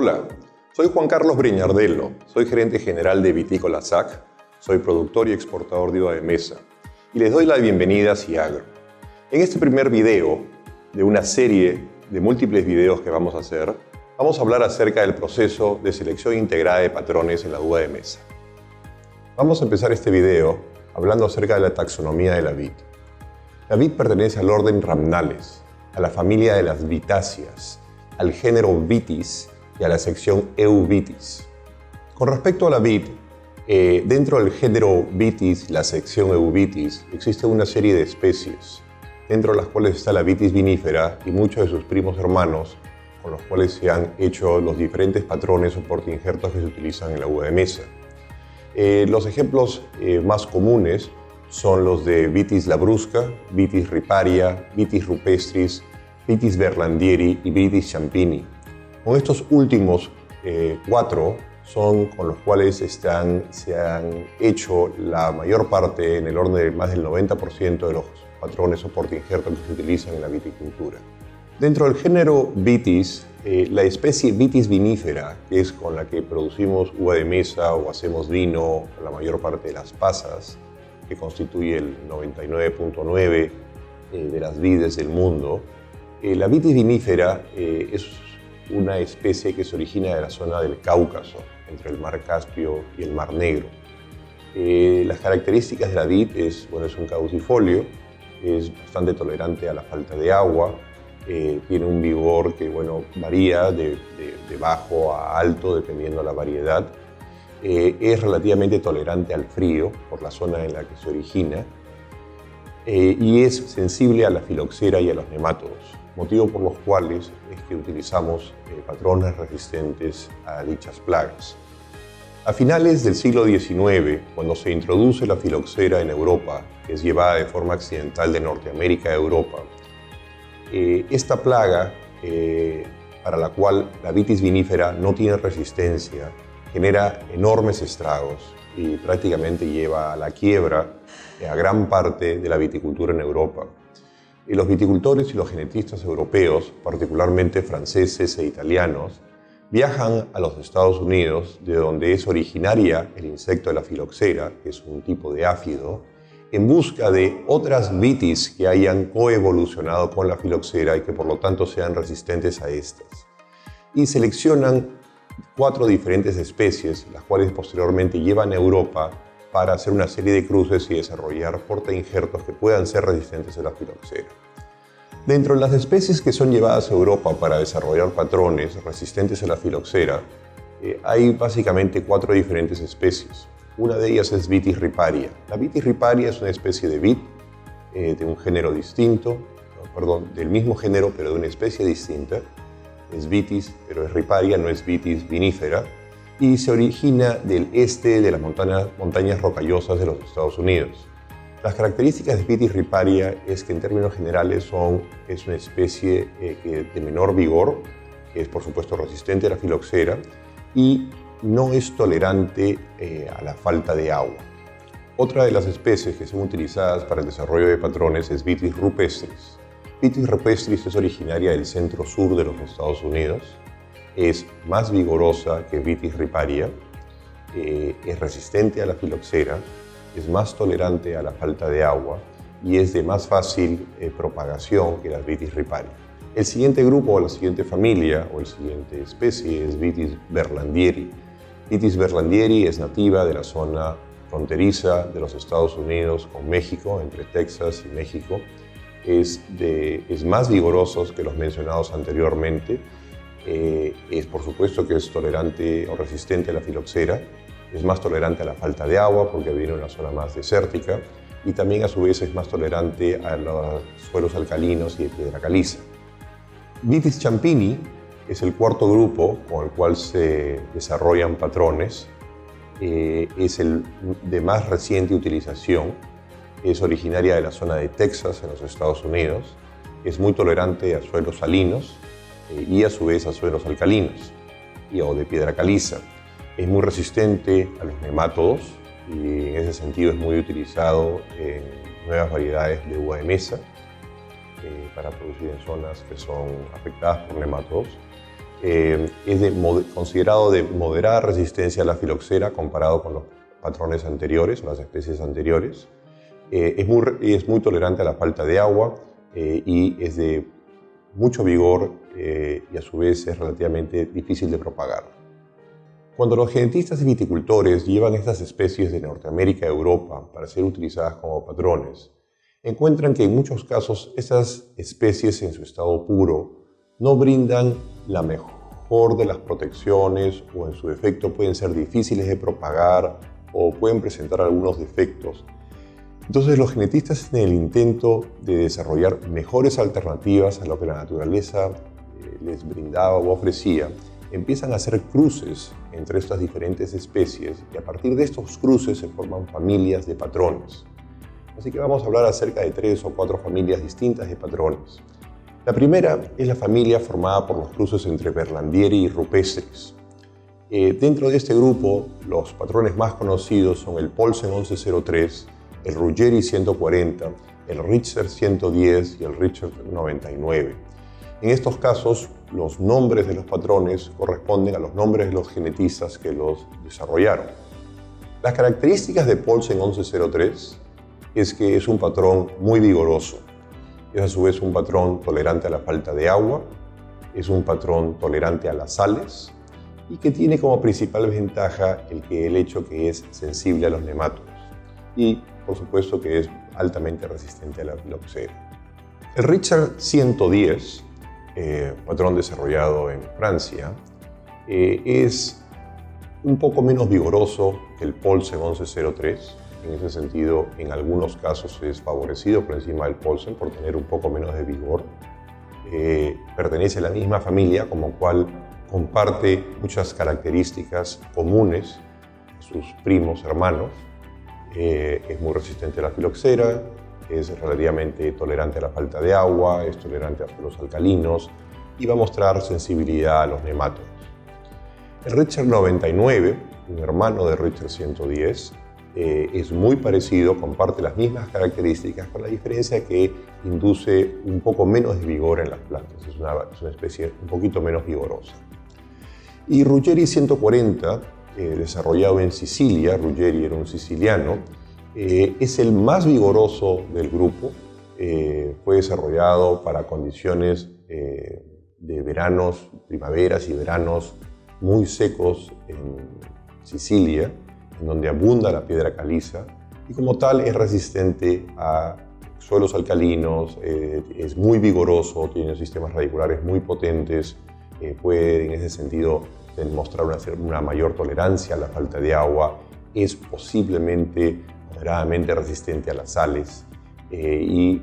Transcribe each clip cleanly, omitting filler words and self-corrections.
Hola, soy Juan Carlos Breñardello, soy gerente general de Vitícola SAC, soy productor y exportador de uva de mesa y les doy la bienvenida a Ciagro. En este primer video de una serie de múltiples videos que vamos a hacer, vamos a hablar acerca del proceso de selección integrada de patrones en la uva de mesa. Vamos a empezar este video hablando acerca de la taxonomía de la vid. La vid pertenece al orden Rhamnales, a la familia de las vitáceas, al género Vitis y a la sección Euvitis. Con respecto a la vid, dentro del género Vitis y la sección Euvitis existe una serie de especies, dentro de las cuales está la Vitis vinífera y muchos de sus primos hermanos, con los cuales se han hecho los diferentes patrones o portainjertos que se utilizan en la uva de mesa. Los ejemplos más comunes son los de Vitis labrusca, Vitis riparia, Vitis rupestris, Vitis berlandieri y Vitis champini. Con estos últimos cuatro son con los cuales se han hecho la mayor parte, en el orden de más del 90% de los patrones o portainjertos que se utilizan en la viticultura. Dentro del género Vitis, la especie Vitis vinífera, que es con la que producimos uva de mesa o hacemos vino, la mayor parte de las pasas, que constituye el 99.9% de las vides del mundo, la Vitis vinífera es una especie que se origina de la zona del Cáucaso, entre el Mar Caspio y el Mar Negro. Las características de la vid es un caducifolio, es bastante tolerante a la falta de agua, tiene un vigor que varía de bajo a alto dependiendo de la variedad, es relativamente tolerante al frío por la zona en la que se origina y es sensible a la filoxera y a los nemátodos, motivo por los cuales es que utilizamos patrones resistentes a dichas plagas. A finales del siglo XIX, cuando se introduce la filoxera en Europa, que es llevada de forma accidental de Norteamérica a Europa, esta plaga, para la cual la Vitis vinífera no tiene resistencia, genera enormes estragos y prácticamente lleva a la quiebra a gran parte de la viticultura en Europa. Y los viticultores y los genetistas europeos, particularmente franceses e italianos, viajan a los Estados Unidos, de donde es originaria el insecto de la filoxera, que es un tipo de áfido, en busca de otras vitis que hayan coevolucionado con la filoxera y que por lo tanto sean resistentes a estas. Y seleccionan 4 diferentes especies, las cuales posteriormente llevan a Europa para hacer una serie de cruces y desarrollar portainjertos que puedan ser resistentes a la filoxera. Dentro de las especies que son llevadas a Europa para desarrollar patrones resistentes a la filoxera, hay básicamente 4 diferentes especies. Una de ellas es Vitis riparia. La Vitis riparia es una especie de vid de un género distinto, del mismo género pero de una especie distinta. Es Vitis, pero es riparia, no es Vitis vinífera, y se origina del este de las montañas rocallosas de los Estados Unidos. Las características de Vitis riparia es que en términos generales es una especie de menor vigor, que es por supuesto resistente a la filoxera y no es tolerante a la falta de agua. Otra de las especies que son utilizadas para el desarrollo de patrones es Vitis rupestris. Vitis rupestris es originaria del centro-sur de los Estados Unidos, es más vigorosa que Vitis riparia, es resistente a la filoxera, es más tolerante a la falta de agua y es de más fácil propagación que la Vitis riparia. El siguiente grupo, o la siguiente familia, o la siguiente especie es Vitis berlandieri. Vitis berlandieri es nativa de la zona fronteriza de los Estados Unidos con México, entre Texas y México. Es más vigoroso que los mencionados anteriormente. Por supuesto que es tolerante o resistente a la filoxera. Es más tolerante a la falta de agua porque viene de una zona más desértica y también a su vez es más tolerante a los suelos alcalinos y de piedra caliza. Vitis champini es el cuarto grupo con el cual se desarrollan patrones. Es el de más reciente utilización. Es originaria de la zona de Texas en los Estados Unidos. Es muy tolerante a suelos salinos y a su vez a suelos alcalinos o de piedra caliza. Es muy resistente a los nemátodos y en ese sentido es muy utilizado en nuevas variedades de uva de mesa para producir en zonas que son afectadas por nemátodos. considerado de moderada resistencia a la filoxera comparado con los patrones anteriores, las especies anteriores. Es muy tolerante a la falta de agua y es de mucho vigor y a su vez es relativamente difícil de propagar. Cuando los genetistas y viticultores llevan estas especies de Norteamérica a Europa para ser utilizadas como patrones, encuentran que en muchos casos estas especies en su estado puro no brindan la mejor de las protecciones o en su defecto pueden ser difíciles de propagar o pueden presentar algunos defectos. Entonces los genetistas en el intento de desarrollar mejores alternativas a lo que la naturaleza les brindaba o ofrecía, empiezan a hacer cruces entre estas diferentes especies y a partir de estos cruces se forman familias de patrones. Así que vamos a hablar acerca de 3 o 4 familias distintas de patrones. La primera es la familia formada por los cruces entre Berlandieri y Rupestris. Dentro de este grupo, los patrones más conocidos son el Poulsen 1103, el Ruggeri 140, el Richter 110 y el Richter 99. En estos casos, los nombres de los patrones corresponden a los nombres de los genetistas que los desarrollaron. Las características de Poulsen 1103 es que es un patrón muy vigoroso. Es a su vez un patrón tolerante a la falta de agua, es un patrón tolerante a las sales y que tiene como principal ventaja el hecho que es sensible a los nematodos y por supuesto que es altamente resistente a la filoxera. El Richter 110, patrón desarrollado en Francia, es un poco menos vigoroso que el Poulsen 1103. En ese sentido, en algunos casos es favorecido por encima del Poulsen por tener un poco menos de vigor. Pertenece a la misma familia, como cual comparte muchas características comunes a sus primos hermanos. Es muy resistente a la filoxera, es relativamente tolerante a la falta de agua, es tolerante a los alcalinos y va a mostrar sensibilidad a los nematodos. El Richter 99, un hermano de Richter 110, es muy parecido, comparte las mismas características, con la diferencia que induce un poco menos de vigor en las plantas. Es una especie un poquito menos vigorosa. Y Ruggeri 140, desarrollado en Sicilia, Ruggeri era un siciliano, es el más vigoroso del grupo. Fue desarrollado para condiciones de veranos, primaveras y veranos muy secos en Sicilia, en donde abunda la piedra caliza y como tal es resistente a suelos alcalinos, es muy vigoroso, tiene sistemas radiculares muy potentes, puede en ese sentido demostrar una mayor tolerancia a la falta de agua, es posiblemente moderadamente resistente a las sales y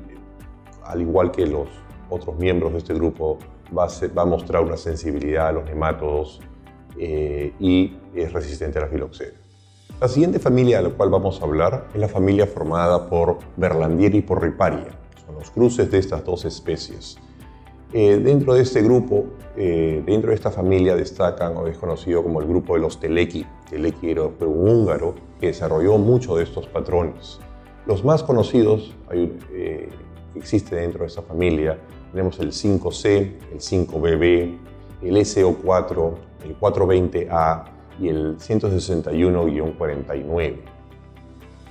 al igual que los otros miembros de este grupo va a mostrar una sensibilidad a los nematodos y es resistente a la filoxera. La siguiente familia de la cual vamos a hablar es la familia formada por Berlandieri y por Riparia. Son los cruces de estas dos especies. Dentro de este grupo, dentro de esta familia destacan o es conocido como el grupo de los Teleki. Teleki fue un húngaro que desarrolló muchos de estos patrones. Los más conocidos que existen dentro de esta familia tenemos el 5C, el 5BB, el SO4, el 420A y el 161-49.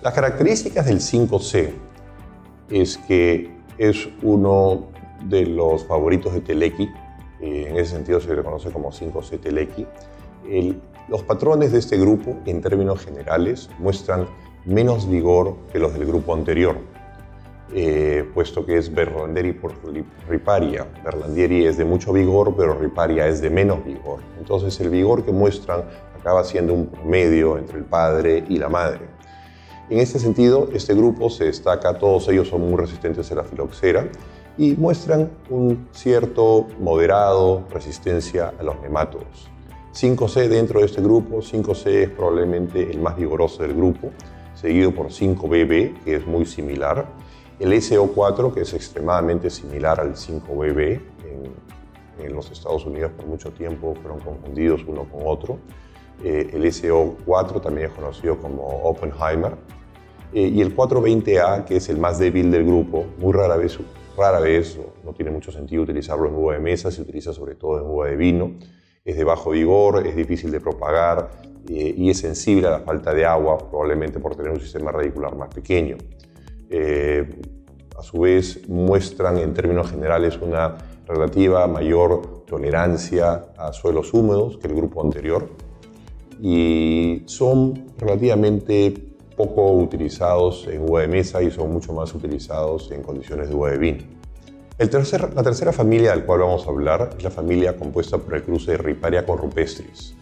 Las características del 5C es que es uno de los favoritos de Teleki, en ese sentido se le conoce como 5C Teleki. Los patrones de este grupo, en términos generales, muestran menos vigor que los del grupo anterior, puesto que es Berlandieri por Riparia. Berlandieri es de mucho vigor, pero Riparia es de menos vigor. Entonces el vigor que muestran acaba siendo un promedio entre el padre y la madre. En este sentido, este grupo se destaca, todos ellos son muy resistentes a la filoxera y muestran un cierto moderado resistencia a los nematodos. 5C dentro de este grupo, 5C es probablemente el más vigoroso del grupo, seguido por 5BB, que es muy similar, el SO4, que es extremadamente similar al 5BB, en los Estados Unidos por mucho tiempo fueron confundidos uno con otro, el SO4 también es conocido como Oppenheimer, y el 420A, que es el más débil del grupo, muy rara vez, no tiene mucho sentido utilizarlo en uva de mesa, se utiliza sobre todo en uva de vino. Es de bajo vigor, es difícil de propagar y es sensible a la falta de agua, probablemente por tener un sistema radicular más pequeño. A su vez, muestran en términos generales una relativa mayor tolerancia a suelos húmedos que el grupo anterior y son relativamente poco utilizados en uva de mesa y son mucho más utilizados en condiciones de uva de vino. La tercera familia del cual vamos a hablar es la familia compuesta por el cruce de Riparia con Rupestris.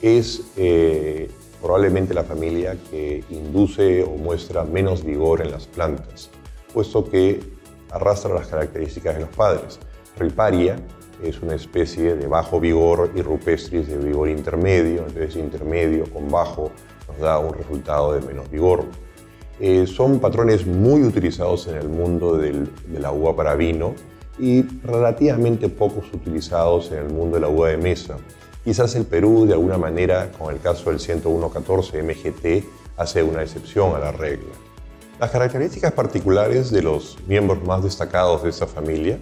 Es probablemente la familia que induce o muestra menos vigor en las plantas, puesto que arrastra las características de los padres. Riparia es una especie de bajo vigor y Rupestris de vigor intermedio, entonces intermedio con bajo nos da un resultado de menos vigor. Son patrones muy utilizados en el mundo de la uva para vino y relativamente pocos utilizados en el mundo de la uva de mesa. Quizás el Perú, de alguna manera, con el caso del 10114 MGT, hace una excepción a la regla. Las características particulares de los miembros más destacados de esta familia,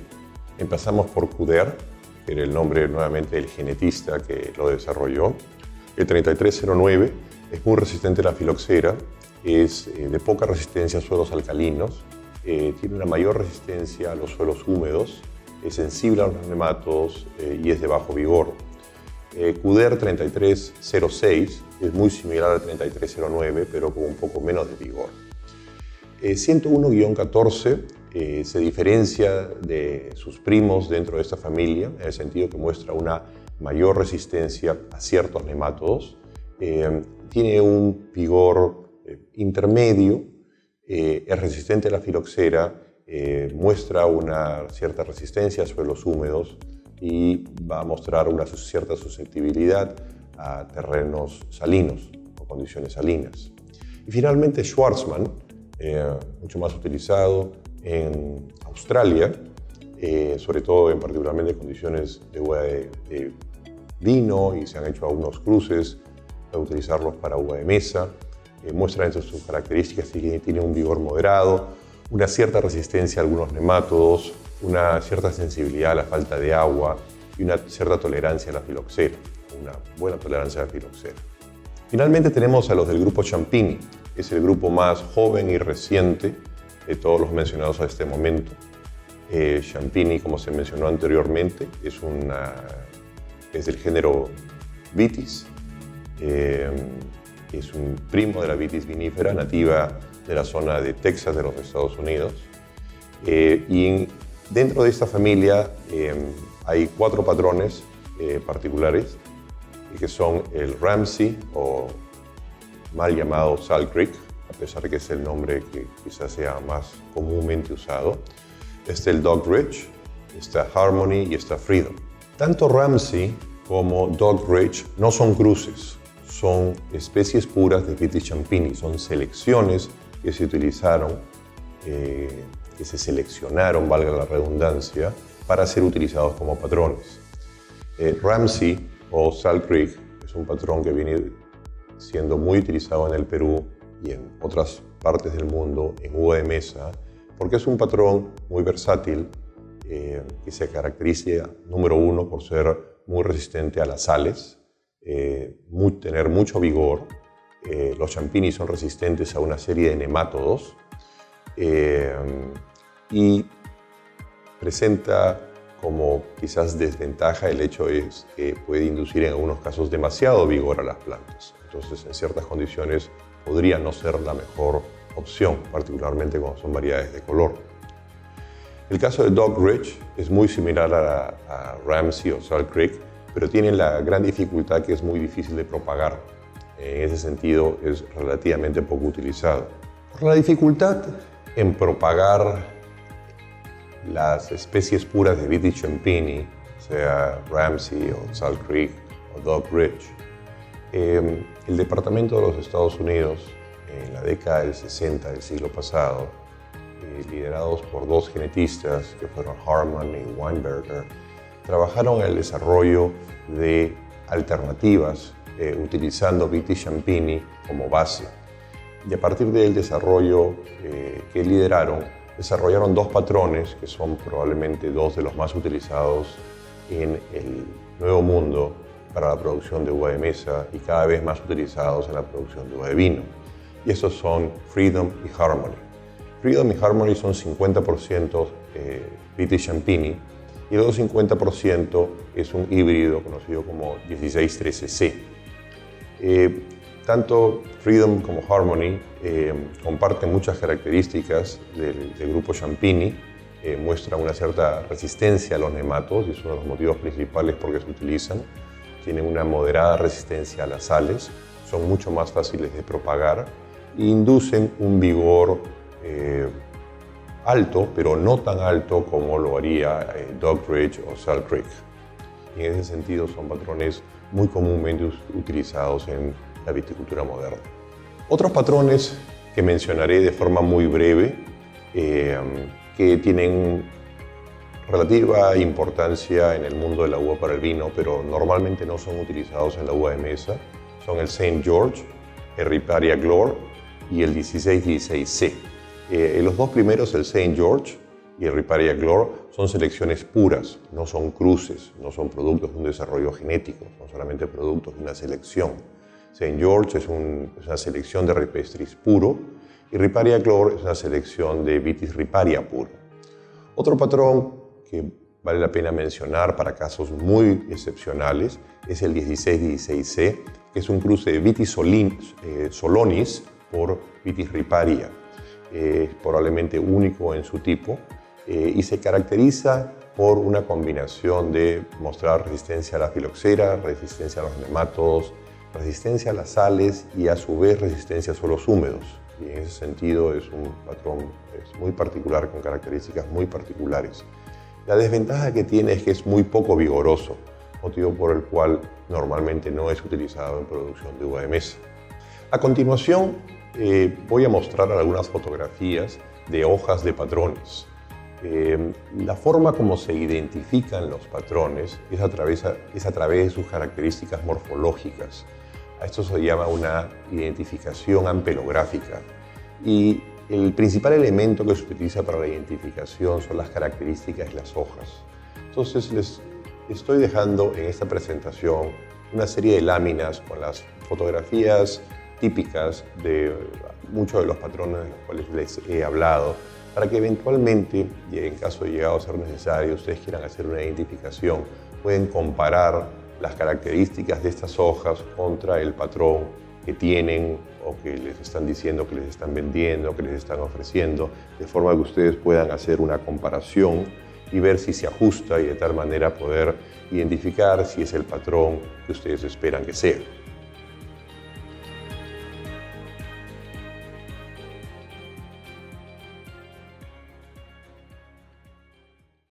empezamos por Couder, que era el nombre nuevamente del genetista que lo desarrolló. El 3309 es muy resistente a la filoxera, es de poca resistencia a suelos alcalinos, tiene una mayor resistencia a los suelos húmedos, es sensible a los nematodos y es de bajo vigor. Couder 3306 es muy similar al 3309, pero con un poco menos de vigor. 101-14 se diferencia de sus primos dentro de esta familia, en el sentido que muestra una mayor resistencia a ciertos nemátodos, tiene un vigor intermedio, es resistente a la filoxera, muestra una cierta resistencia a suelos húmedos y va a mostrar una cierta susceptibilidad a terrenos salinos o condiciones salinas. Y finalmente Schwarzman, mucho más utilizado en Australia, sobre todo particularmente en condiciones de uva de vino, y se han hecho algunos cruces para utilizarlos para uva de mesa. Muestra entre sus características que tiene un vigor moderado, una cierta resistencia a algunos nemátodos, una cierta sensibilidad a la falta de agua y una cierta tolerancia a la filoxera, una buena tolerancia a la filoxera. Finalmente tenemos a los del grupo Champigny, que es el grupo más joven y reciente de todos los mencionados a este momento. Champigny, como se mencionó anteriormente, es del género Vitis, es un primo de la Vitis vinífera, nativa de la zona de Texas de los Estados Unidos. Dentro de esta familia hay 4 patrones particulares, que son el Ramsey, o mal llamado Salt Creek, a pesar de que es el nombre que quizás sea más comúnmente usado. Está el Dog Ridge, está Harmony y está Freedom. Tanto Ramsey como Dog Ridge no son cruces, son especies puras de Vitis Champigny, son selecciones que se utilizaron, que se seleccionaron, valga la redundancia, para ser utilizados como patrones. Ramsey o Salt Creek es un patrón que viene siendo muy utilizado en el Perú y en otras partes del mundo en uva de mesa, porque es un patrón muy versátil que se caracteriza, número uno, por ser muy resistente a las sales, tener mucho vigor. Los Champigny son resistentes a una serie de nemátodos y presenta como quizás desventaja el hecho es que puede inducir en algunos casos demasiado vigor a las plantas. Entonces, en ciertas condiciones podría no ser la mejor opción, particularmente cuando son variedades de color. El caso de Dog Ridge es muy similar a Ramsey o Salt Creek, pero tiene la gran dificultad que es muy difícil de propagar. En ese sentido, es relativamente poco utilizado. Por la dificultad en propagar las especies puras de Vitis Champigny, sea Ramsey o Salt Creek o Dog Ridge, el Departamento de los Estados Unidos, en la década del 60 del siglo pasado, liderados por 2 genetistas que fueron Harman y Weinberger, trabajaron en el desarrollo de alternativas utilizando Vitis Champigny como base. Y a partir del desarrollo que lideraron, desarrollaron 2 patrones que son probablemente 2 de los más utilizados en el Nuevo Mundo para la producción de uva de mesa y cada vez más utilizados en la producción de uva de vino. Y estos son Freedom y Harmony. Freedom y Harmony son 50% Viti Champigny y el otro 50% es un híbrido conocido como 1613C. Tanto Freedom como Harmony comparten muchas características del grupo Champigny, muestran una cierta resistencia a los nematos y es uno de los motivos principales por qué se utilizan. Tienen una moderada resistencia a las sales, son mucho más fáciles de propagar e inducen un vigor alto, pero no tan alto como lo haría Dockridge o Salt Creek. Y en ese sentido son patrones muy comúnmente utilizados en la viticultura moderna. Otros patrones que mencionaré de forma muy breve, que tienen relativa importancia en el mundo de la uva para el vino, pero normalmente no son utilizados en la uva de mesa, son el St. George, el Riparia Glor y el 1616C. Los dos primeros, el St. George y el Riparia Glor, son selecciones puras, no son cruces, no son productos de un desarrollo genético, son solamente productos de una selección. St. George es una selección de Ripestris puro y Riparia Glor es una selección de Vitis riparia puro. Otro patrón que vale la pena mencionar para casos muy excepcionales es el 1616C, que es un cruce de Vitis solonis por Vitis riparia. Es probablemente único en su tipo y se caracteriza por una combinación de mostrar resistencia a la filoxera, resistencia a los nematodos, resistencia a las sales y a su vez resistencia a suelos húmedos. Y en ese sentido es un patrón muy particular, con características muy particulares. La desventaja que tiene es que es muy poco vigoroso, motivo por el cual normalmente no es utilizado en producción de uva de mesa. A continuación voy a mostrar algunas fotografías de hojas de patrones. La forma como se identifican los patrones es a través de sus características morfológicas. A esto se llama una identificación ampelográfica. Y el principal elemento que se utiliza para la identificación son las características de las hojas. Entonces les estoy dejando en esta presentación una serie de láminas con las fotografías típicas de muchos de los patrones de los cuales les he hablado, para que eventualmente, y en caso de llegado a ser necesario, ustedes quieran hacer una identificación, pueden comparar las características de estas hojas contra el patrón que tienen o que les están diciendo, que les están vendiendo, que les están ofreciendo, de forma que ustedes puedan hacer una comparación y ver si se ajusta y de tal manera poder identificar si es el patrón que ustedes esperan que sea.